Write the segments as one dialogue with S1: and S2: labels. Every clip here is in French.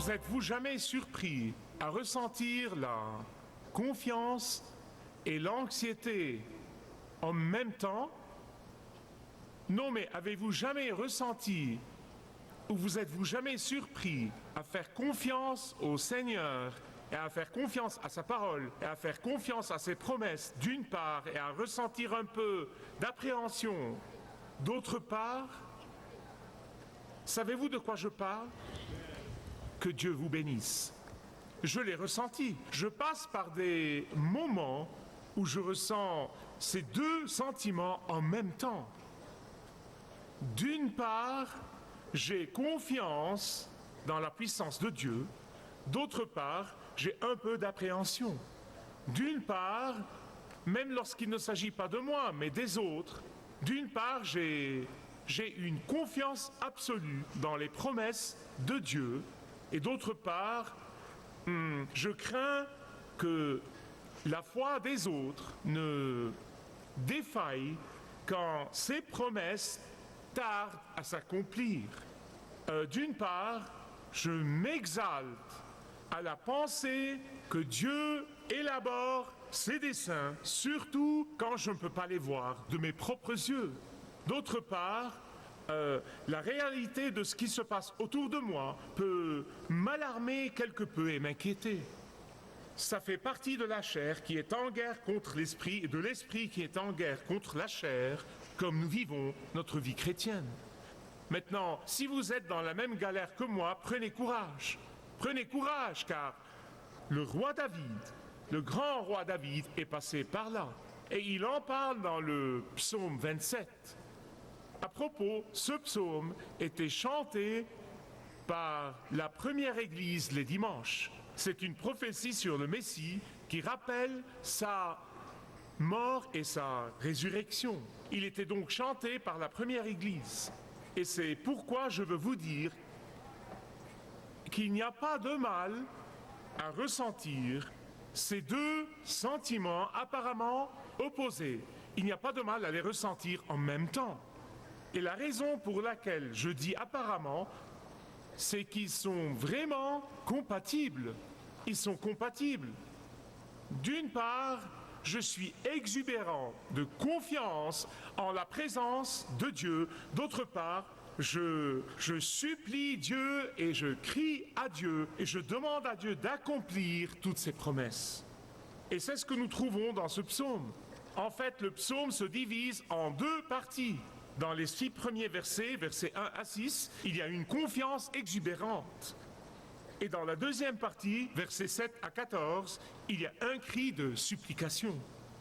S1: Vous êtes-vous jamais surpris à ressentir la confiance et l'anxiété en même temps? Non, mais avez-vous jamais ressenti ou vous êtes-vous jamais surpris à faire confiance au Seigneur et à faire confiance à sa parole et à faire confiance à ses promesses d'une part et à ressentir un peu d'appréhension d'autre part? Savez-vous de quoi je parle? Que Dieu vous bénisse. Je l'ai ressenti. Je passe par des moments où je ressens ces deux sentiments en même temps. D'une part, j'ai confiance dans la puissance de Dieu. D'autre part, j'ai un peu d'appréhension. D'une part, même lorsqu'il ne s'agit pas de moi, mais des autres, d'une part, j'ai une confiance absolue dans les promesses de Dieu. Et d'autre part, je crains que la foi des autres ne défaille quand ces promesses tardent à s'accomplir. D'une part, je m'exalte à la pensée que Dieu élabore ses desseins, surtout quand je ne peux pas les voir de mes propres yeux. D'autre part, la réalité de ce qui se passe autour de moi peut m'alarmer quelque peu et m'inquiéter. Ça fait partie de la chair qui est en guerre contre l'esprit et de l'esprit qui est en guerre contre la chair, comme nous vivons notre vie chrétienne. Maintenant, si vous êtes dans la même galère que moi, prenez courage. Prenez courage, car le roi David, le grand roi David, est passé par là. Et il en parle dans le psaume 27. À propos, ce psaume était chanté par la première église les dimanches. C'est une prophétie sur le Messie qui rappelle sa mort et sa résurrection. Il était donc chanté par la première église. Et c'est pourquoi je veux vous dire qu'il n'y a pas de mal à ressentir ces deux sentiments apparemment opposés. Il n'y a pas de mal à les ressentir en même temps. Et la raison pour laquelle je dis apparemment, c'est qu'ils sont vraiment compatibles. Ils sont compatibles. D'une part, je suis exubérant de confiance en la présence de Dieu. D'autre part, je supplie Dieu et je crie à Dieu et je demande à Dieu d'accomplir toutes ses promesses. Et c'est ce que nous trouvons dans ce psaume. En fait, le psaume se divise en deux parties. Dans les 6 premiers versets, versets 1 à 6, il y a une confiance exubérante. Et dans la deuxième partie, versets 7 à 14, il y a un cri de supplication.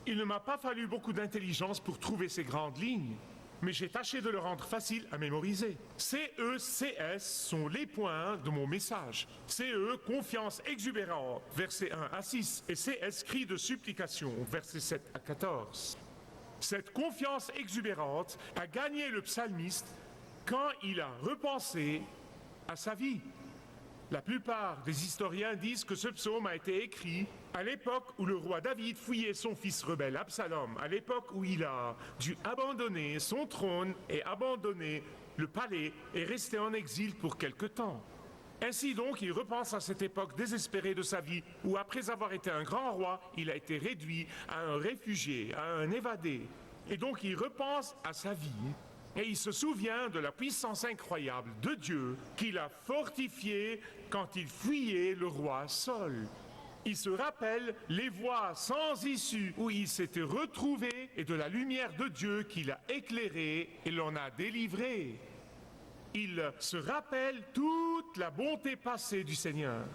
S1: Il ne m'a pas fallu beaucoup d'intelligence pour trouver ces grandes lignes, mais j'ai tâché de le rendre facile à mémoriser. CE, CS sont les points de mon message. CE, confiance exubérante, versets 1 à 6, et CS, cri de supplication, versets 7 à 14. Cette confiance exubérante a gagné le psalmiste quand il a repensé à sa vie. La plupart des historiens disent que ce psaume a été écrit à l'époque où le roi David fouillait son fils rebelle Absalom, à l'époque où il a dû abandonner son trône et abandonner le palais et rester en exil pour quelque temps. Ainsi donc, il repense à cette époque désespérée de sa vie où, après avoir été un grand roi, il a été réduit à un réfugié, à un évadé. Et donc, il repense à sa vie et il se souvient de la puissance incroyable de Dieu qu'il a fortifié quand il fuyait le roi Saul. Il se rappelle les voies sans issue où il s'était retrouvé et de la lumière de Dieu qui l'a éclairé et l'en a délivré. Il se rappelle toute la bonté passée du Seigneur.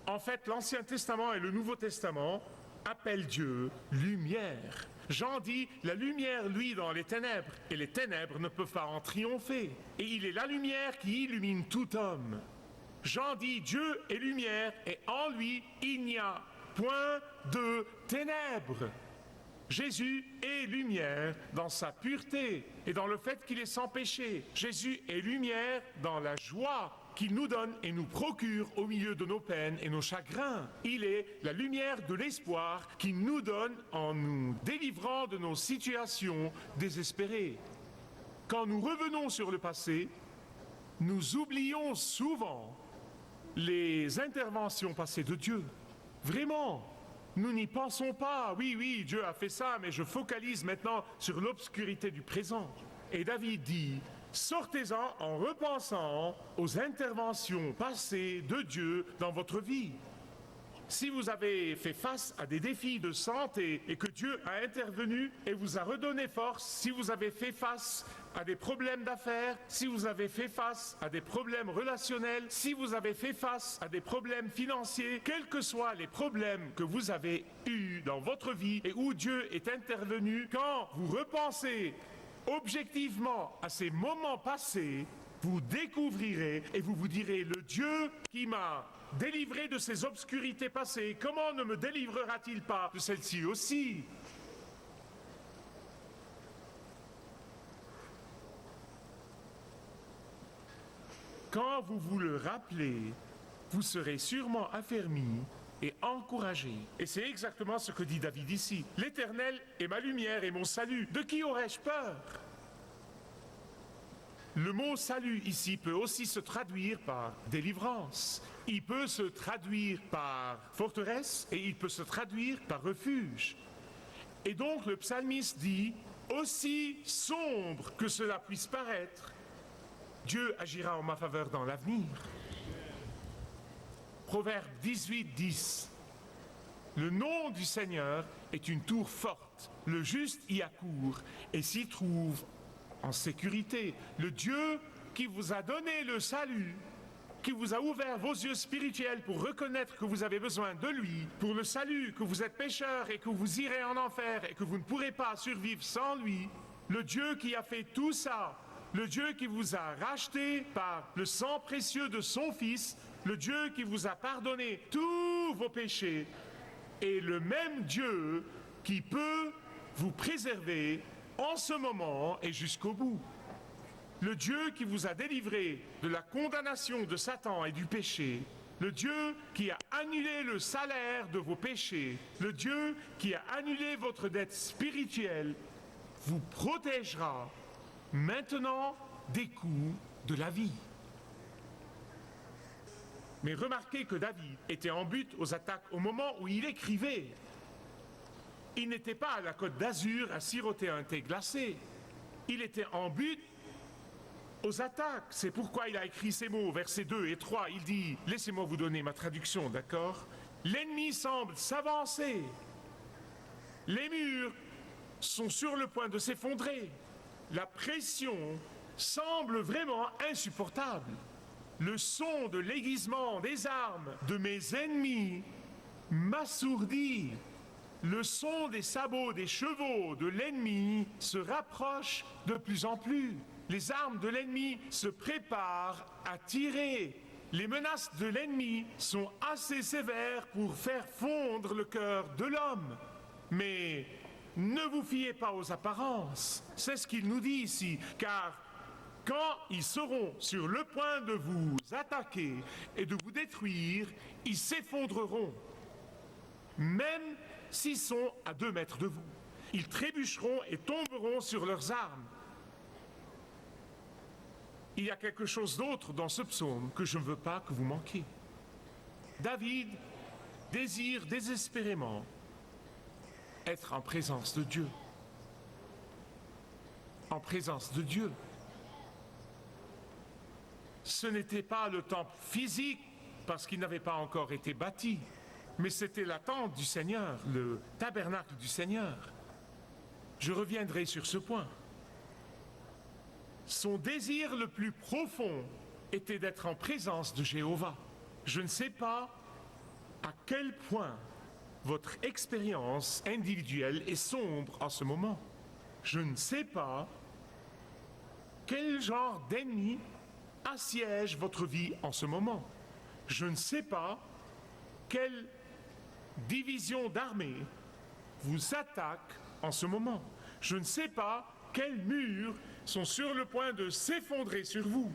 S1: En fait, l'Ancien Testament et le Nouveau Testament appellent Dieu lumière. Jean dit, la lumière luit dans les ténèbres, et les ténèbres ne peuvent pas en triompher. Et il est la lumière qui illumine tout homme. Jean dit, Dieu est lumière, et en lui, il n'y a point de ténèbres. Jésus est lumière dans sa pureté et dans le fait qu'il est sans péché. Jésus est lumière dans la joie qu'il nous donne et nous procure au milieu de nos peines et nos chagrins. Il est la lumière de l'espoir qu'il nous donne en nous délivrant de nos situations désespérées. Quand nous revenons sur le passé, nous oublions souvent les interventions passées de Dieu. Vraiment, nous n'y pensons pas. Oui, Dieu a fait ça, mais je focalise maintenant sur l'obscurité du présent. Et David dit, sortez-en en repensant aux interventions passées de Dieu dans votre vie. Si vous avez fait face à des défis de santé et que Dieu a intervenu et vous a redonné force, si vous avez fait face à des problèmes d'affaires, si vous avez fait face à des problèmes relationnels, si vous avez fait face à des problèmes financiers, quels que soient les problèmes que vous avez eus dans votre vie et où Dieu est intervenu, quand vous repensez objectivement à ces moments passés, vous découvrirez et vous vous direz, le Dieu qui m'a délivré de ces obscurités passées, comment ne me délivrera-t-il pas de celle-ci aussi? Quand vous vous le rappelez, vous serez sûrement affermi et encouragé. Et c'est exactement ce que dit David ici. L'Éternel est ma lumière et mon salut. De qui aurais-je peur? Le mot salut ici peut aussi se traduire par délivrance. Il peut se traduire par forteresse et il peut se traduire par refuge. Et donc le psalmiste dit, aussi sombre que cela puisse paraître, Dieu agira en ma faveur dans l'avenir. Proverbe 18, 10. Le nom du Seigneur est une tour forte. Le juste y accourt et s'y trouve en sécurité. Le Dieu qui vous a donné le salut, qui vous a ouvert vos yeux spirituels pour reconnaître que vous avez besoin de lui, pour le salut, que vous êtes pécheur et que vous irez en enfer et que vous ne pourrez pas survivre sans lui, le Dieu qui a fait tout ça, le Dieu qui vous a racheté par le sang précieux de son Fils, le Dieu qui vous a pardonné tous vos péchés, est le même Dieu qui peut vous préserver en ce moment et jusqu'au bout. Le Dieu qui vous a délivré de la condamnation de Satan et du péché, le Dieu qui a annulé le salaire de vos péchés, le Dieu qui a annulé votre dette spirituelle, vous protégera maintenant des coups de la vie. Mais remarquez que David était en but aux attaques au moment où il écrivait. Il n'était pas à la Côte d'Azur à siroter un thé glacé. Il était en but aux attaques. C'est pourquoi il a écrit ces mots, versets 2 et 3. Il dit, laissez-moi vous donner ma traduction, d'accord? L'ennemi semble s'avancer. Les murs sont sur le point de s'effondrer. La pression semble vraiment insupportable. Le son de l'aiguisement des armes de mes ennemis m'assourdit. Le son des sabots des chevaux de l'ennemi se rapproche de plus en plus. Les armes de l'ennemi se préparent à tirer. Les menaces de l'ennemi sont assez sévères pour faire fondre le cœur de l'homme. Mais ne vous fiez pas aux apparences. C'est ce qu'il nous dit ici, car quand ils seront sur le point de vous attaquer et de vous détruire, ils s'effondreront. Même s'ils sont à 2 mètres de vous. Ils trébucheront et tomberont sur leurs armes. Il y a quelque chose d'autre dans ce psaume que je ne veux pas que vous manquiez. David désire désespérément être en présence de Dieu. En présence de Dieu. Ce n'était pas le temple physique parce qu'il n'avait pas encore été bâti. Mais c'était la tente du Seigneur, le tabernacle du Seigneur. Je reviendrai sur ce point. Son désir le plus profond était d'être en présence de Jéhovah. Je ne sais pas à quel point votre expérience individuelle est sombre en ce moment. Je ne sais pas quel genre d'ennemi assiège votre vie en ce moment. Je ne sais pas quelle division d'armée vous attaque en ce moment. Je ne sais pas quels murs sont sur le point de s'effondrer sur vous.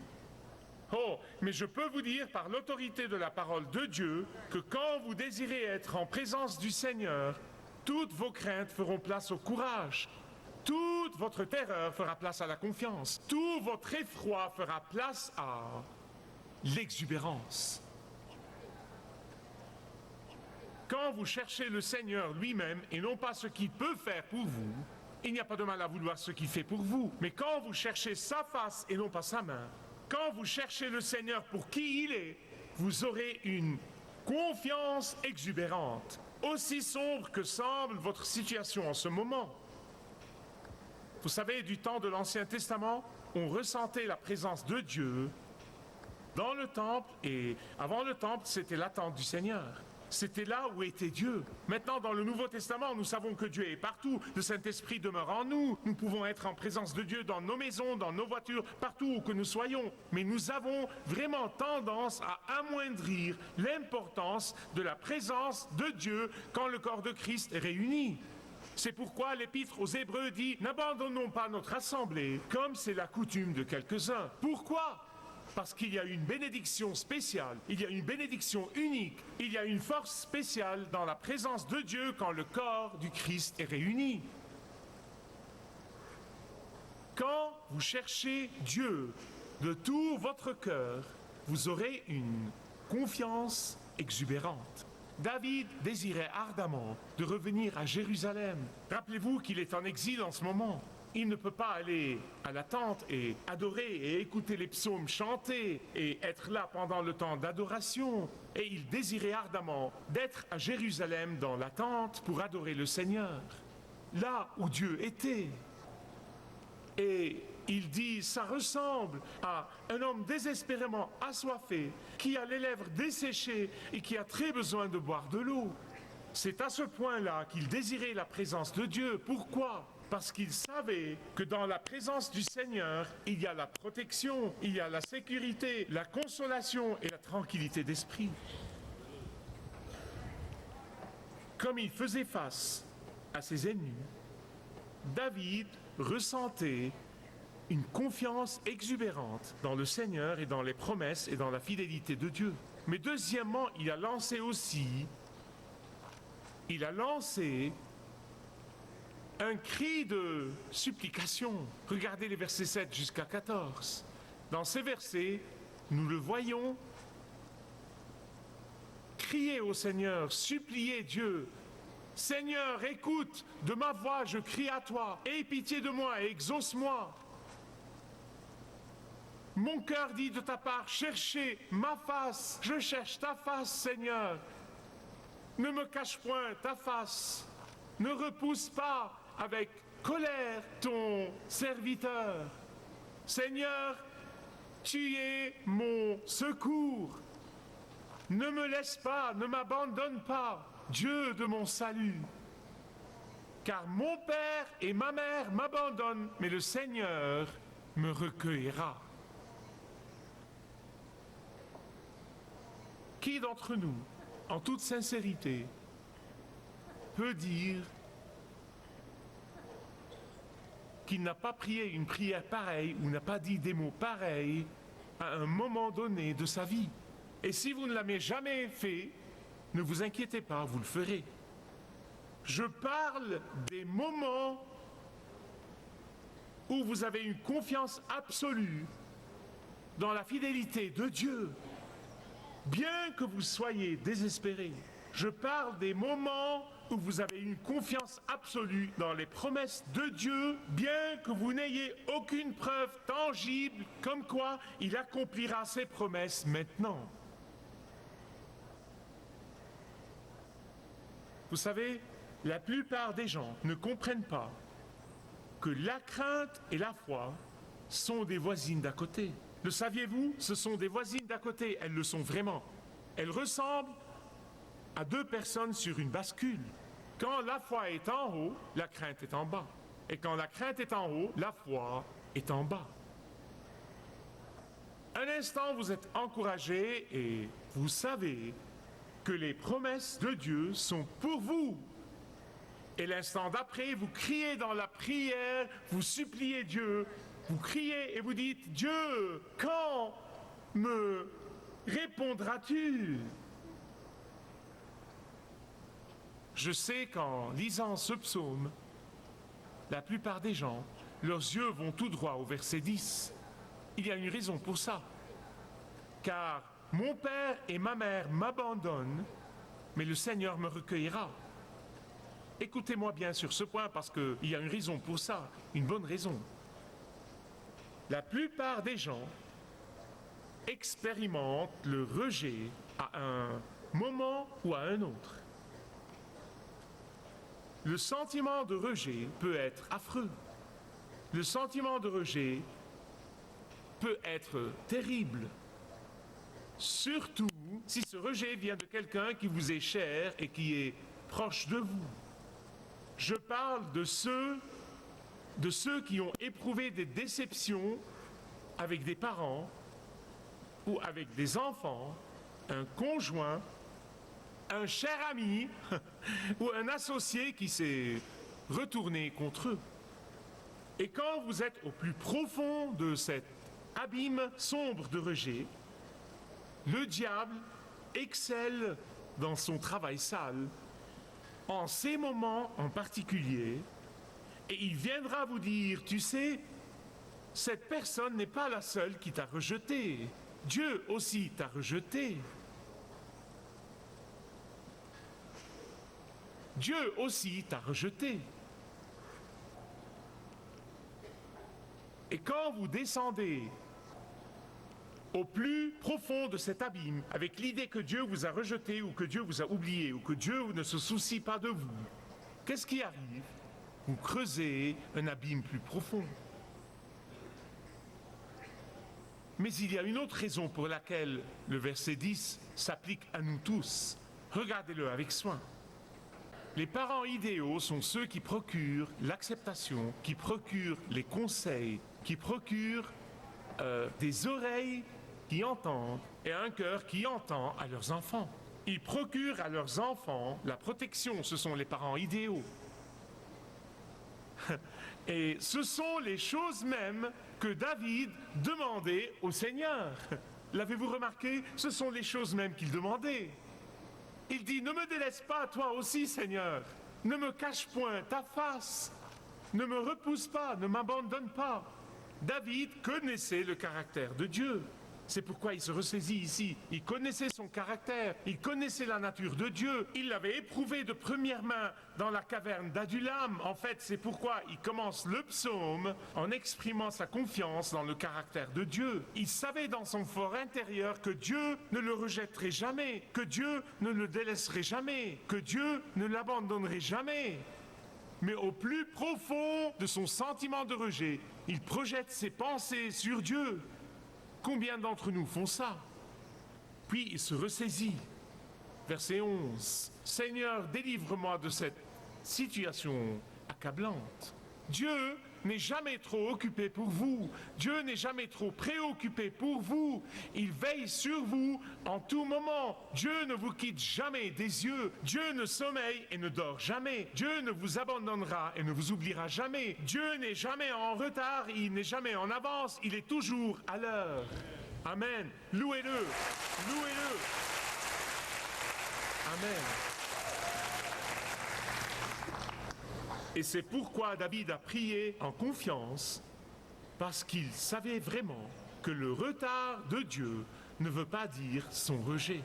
S1: Oh, mais je peux vous dire par l'autorité de la parole de Dieu que quand vous désirez être en présence du Seigneur, toutes vos craintes feront place au courage. Toute votre terreur fera place à la confiance. Tout votre effroi fera place à l'exubérance. Quand vous cherchez le Seigneur lui-même et non pas ce qu'il peut faire pour vous, il n'y a pas de mal à vouloir ce qu'il fait pour vous. Mais quand vous cherchez sa face et non pas sa main, quand vous cherchez le Seigneur pour qui il est, vous aurez une confiance exubérante, aussi sombre que semble votre situation en ce moment. Vous savez, du temps de l'Ancien Testament, on ressentait la présence de Dieu dans le temple, et avant le temple, c'était l'attente du Seigneur. C'était là où était Dieu. Maintenant, dans le Nouveau Testament, nous savons que Dieu est partout. Le Saint-Esprit demeure en nous. Nous pouvons être en présence de Dieu dans nos maisons, dans nos voitures, partout où que nous soyons. Mais nous avons vraiment tendance à amoindrir l'importance de la présence de Dieu quand le corps de Christ est réuni. C'est pourquoi l'Épître aux Hébreux dit « N'abandonnons pas notre assemblée, comme c'est la coutume de quelques-uns. » Pourquoi ? Parce qu'il y a une bénédiction spéciale, il y a une bénédiction unique, il y a une force spéciale dans la présence de Dieu quand le corps du Christ est réuni. Quand vous cherchez Dieu de tout votre cœur, vous aurez une confiance exubérante. David désirait ardemment de revenir à Jérusalem. Rappelez-vous qu'il est en exil en ce moment. Il ne peut pas aller à la tente et adorer et écouter les psaumes chantés et être là pendant le temps d'adoration. Et il désirait ardemment d'être à Jérusalem dans la tente pour adorer le Seigneur, là où Dieu était. Et il dit, ça ressemble à un homme désespérément assoiffé, qui a les lèvres desséchées et qui a très besoin de boire de l'eau. C'est à ce point-là qu'il désirait la présence de Dieu. Pourquoi ? Parce qu'il savait que dans la présence du Seigneur, il y a la protection, il y a la sécurité, la consolation et la tranquillité d'esprit. Comme il faisait face à ses ennemis, David ressentait une confiance exubérante dans le Seigneur et dans les promesses et dans la fidélité de Dieu. Mais deuxièmement, il a lancé un cri de supplication. Regardez les versets 7 jusqu'à 14. Dans ces versets, nous le voyons crier au Seigneur, supplier Dieu. Seigneur, écoute, de ma voix je crie à toi, aie pitié de moi et exauce-moi. Mon cœur dit de ta part, cherchez ma face, je cherche ta face, Seigneur. Ne me cache point ta face, ne repousse pas avec colère ton serviteur. Seigneur, tu es mon secours. Ne me laisse pas, ne m'abandonne pas, Dieu de mon salut. Car mon père et ma mère m'abandonnent, mais le Seigneur me recueillera. Qui d'entre nous, en toute sincérité, peut dire qu'il n'a pas prié une prière pareille ou n'a pas dit des mots pareils à un moment donné de sa vie? Et si vous ne l'avez jamais fait, ne vous inquiétez pas, vous le ferez. Je parle des moments où vous avez une confiance absolue dans la fidélité de Dieu, bien que vous soyez désespérés. Je parle des moments où vous avez une confiance absolue dans les promesses de Dieu, bien que vous n'ayez aucune preuve tangible comme quoi il accomplira ses promesses maintenant. Vous savez, la plupart des gens ne comprennent pas que la crainte et la foi sont des voisines d'à côté. Le saviez-vous? Ce sont des voisines d'à côté, elles le sont vraiment. Elles ressemblent à deux personnes sur une bascule. Quand la foi est en haut, la crainte est en bas. Et quand la crainte est en haut, la foi est en bas. Un instant, vous êtes encouragé et vous savez que les promesses de Dieu sont pour vous. Et l'instant d'après, vous criez dans la prière, vous suppliez Dieu, vous criez et vous dites, Dieu, quand me répondras-tu? Je sais qu'en lisant ce psaume, la plupart des gens, leurs yeux vont tout droit au verset 10. Il y a une raison pour ça. Car mon père et ma mère m'abandonnent, mais le Seigneur me recueillera. Écoutez-moi bien sur ce point parce qu'il y a une raison pour ça, une bonne raison. La plupart des gens expérimentent le rejet à un moment ou à un autre. Le sentiment de rejet peut être affreux. Le sentiment de rejet peut être terrible. Surtout si ce rejet vient de quelqu'un qui vous est cher et qui est proche de vous. Je parle de ceux qui ont éprouvé des déceptions avec des parents ou avec des enfants, un conjoint, un cher ami ou un associé qui s'est retourné contre eux. Et quand vous êtes au plus profond de cet abîme sombre de rejet, le diable excelle dans son travail sale en ces moments en particulier, et il viendra vous dire, tu sais, cette personne n'est pas la seule qui t'a rejeté. Dieu aussi t'a rejeté. Dieu aussi t'a rejeté. Et quand vous descendez au plus profond de cet abîme, avec l'idée que Dieu vous a rejeté ou que Dieu vous a oublié ou que Dieu ne se soucie pas de vous, qu'est-ce qui arrive? Vous creusez un abîme plus profond. Mais il y a une autre raison pour laquelle le verset 10 s'applique à nous tous. Regardez-le avec soin. Les parents idéaux sont ceux qui procurent l'acceptation, qui procurent les conseils, qui procurent des oreilles qui entendent et un cœur qui entend à leurs enfants. Ils procurent à leurs enfants la protection, ce sont les parents idéaux. Et ce sont les choses mêmes que David demandait au Seigneur. L'avez-vous remarqué? Ce sont les choses mêmes qu'il demandait. Il dit, ne me délaisse pas, toi aussi, Seigneur. Ne me cache point ta face. Ne me repousse pas, ne m'abandonne pas. David connaissait le caractère de Dieu. C'est pourquoi il se ressaisit ici. Il connaissait son caractère, il connaissait la nature de Dieu. Il l'avait éprouvé de première main dans la caverne d'Adulam. En fait, c'est pourquoi il commence le psaume en exprimant sa confiance dans le caractère de Dieu. Il savait dans son fort intérieur que Dieu ne le rejetterait jamais, que Dieu ne le délaisserait jamais, que Dieu ne l'abandonnerait jamais. Mais au plus profond de son sentiment de rejet, il projette ses pensées sur Dieu. Combien d'entre nous font ça? Puis il se ressaisit. Verset 11. Seigneur, délivre-moi de cette situation accablante. Dieu n'est jamais trop occupé pour vous. Dieu n'est jamais trop préoccupé pour vous. Il veille sur vous en tout moment. Dieu ne vous quitte jamais des yeux. Dieu ne sommeille et ne dort jamais. Dieu ne vous abandonnera et ne vous oubliera jamais. Dieu n'est jamais en retard, il n'est jamais en avance, il est toujours à l'heure. Amen. Louez-le. Louez-le. Amen. Et c'est pourquoi David a prié en confiance, parce qu'il savait vraiment que le retard de Dieu ne veut pas dire son rejet.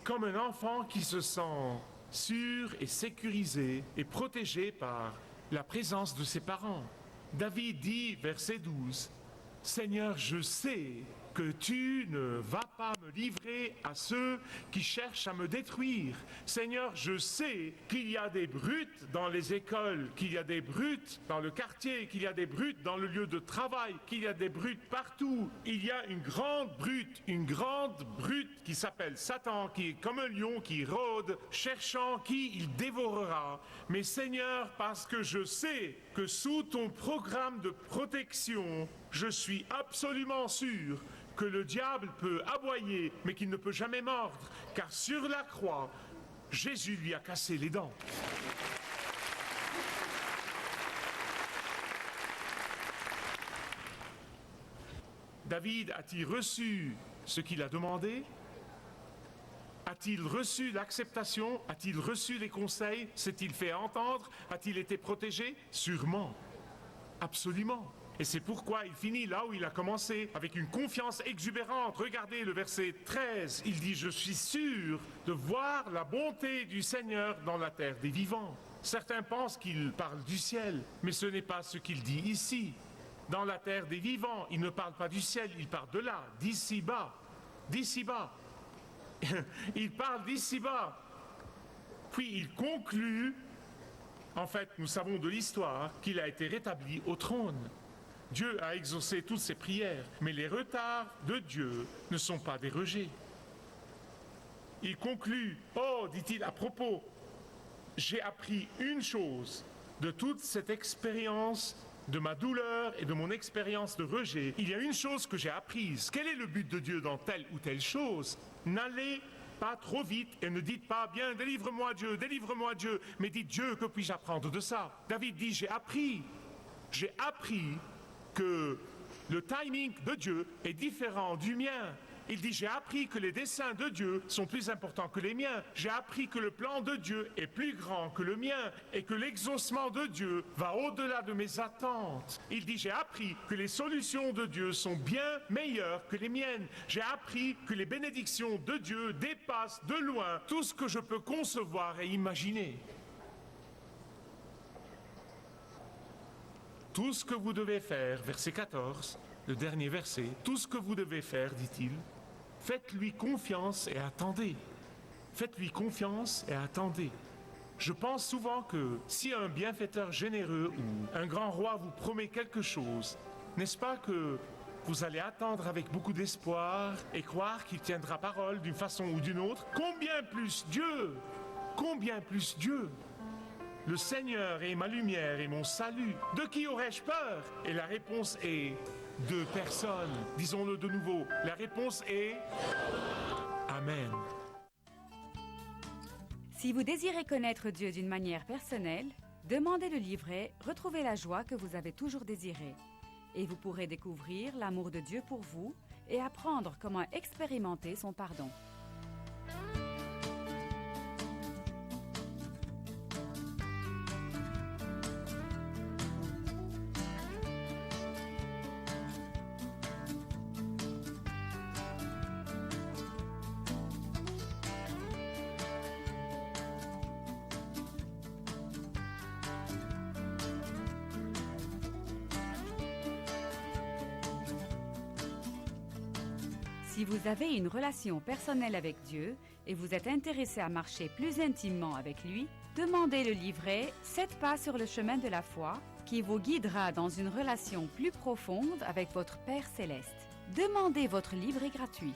S1: Comme un enfant qui se sent sûr et sécurisé et protégé par la présence de ses parents. David dit, verset 12, « Seigneur, je sais que tu ne vas pas me livrer à ceux qui cherchent à me détruire. Seigneur, je sais qu'il y a des brutes dans les écoles, qu'il y a des brutes dans le quartier, qu'il y a des brutes dans le lieu de travail, qu'il y a des brutes partout. Il y a une grande brute qui s'appelle Satan, qui est comme un lion qui rôde, cherchant qui il dévorera. Mais Seigneur, parce que je sais que sous ton programme de protection, je suis absolument sûr que le diable peut aboyer, mais qu'il ne peut jamais mordre, car sur la croix, Jésus lui a cassé les dents. David a-t-il reçu ce qu'il a demandé? A-t-il reçu l'acceptation? A-t-il reçu les conseils? S'est-il fait entendre? A-t-il été protégé? Sûrement, absolument. Et c'est pourquoi il finit là où il a commencé, avec une confiance exubérante. Regardez le verset 13, il dit « Je suis sûr de voir la bonté du Seigneur dans la terre des vivants ». Certains pensent qu'il parle du ciel, mais ce n'est pas ce qu'il dit ici. Dans la terre des vivants, il ne parle pas du ciel, il parle de là, d'ici-bas, d'ici-bas. Il parle d'ici-bas. Puis il conclut, en fait, nous savons de l'histoire qu'il a été rétabli au trône. Dieu a exaucé toutes ses prières, mais les retards de Dieu ne sont pas des rejets. Il conclut, « Oh, dit-il à propos, j'ai appris une chose de toute cette expérience de ma douleur et de mon expérience de rejet. Il y a une chose que j'ai apprise. Quel est le but de Dieu dans telle ou telle chose? N'allez pas trop vite et ne dites pas, bien, délivre-moi Dieu, mais dites, Dieu, que puis-je apprendre de ça? David dit, j'ai appris que le timing de Dieu est différent du mien. Il dit, j'ai appris que les desseins de Dieu sont plus importants que les miens. J'ai appris que le plan de Dieu est plus grand que le mien et que l'exaucement de Dieu va au-delà de mes attentes. Il dit, j'ai appris que les solutions de Dieu sont bien meilleures que les miennes. J'ai appris que les bénédictions de Dieu dépassent de loin tout ce que je peux concevoir et imaginer. Tout ce que vous devez faire, verset 14, le dernier verset, tout ce que vous devez faire, dit-il, faites-lui confiance et attendez. Faites-lui confiance et attendez. Je pense souvent que si un bienfaiteur généreux ou un grand roi vous promet quelque chose, n'est-ce pas que vous allez attendre avec beaucoup d'espoir et croire qu'il tiendra parole d'une façon ou d'une autre? Combien plus Dieu? Combien plus Dieu? Le Seigneur est ma lumière et mon salut. De qui aurais-je peur? Et la réponse est de personne. Disons-le de nouveau. La réponse est Amen.
S2: Si vous désirez connaître Dieu d'une manière personnelle, demandez le livret « Retrouvez la joie que vous avez toujours désirée » et vous pourrez découvrir l'amour de Dieu pour vous et apprendre comment expérimenter son pardon. Si vous avez une relation personnelle avec Dieu et vous êtes intéressé à marcher plus intimement avec lui, demandez le livret « 7 pas sur le chemin de la foi » qui vous guidera dans une relation plus profonde avec votre Père Céleste. Demandez votre livret gratuit.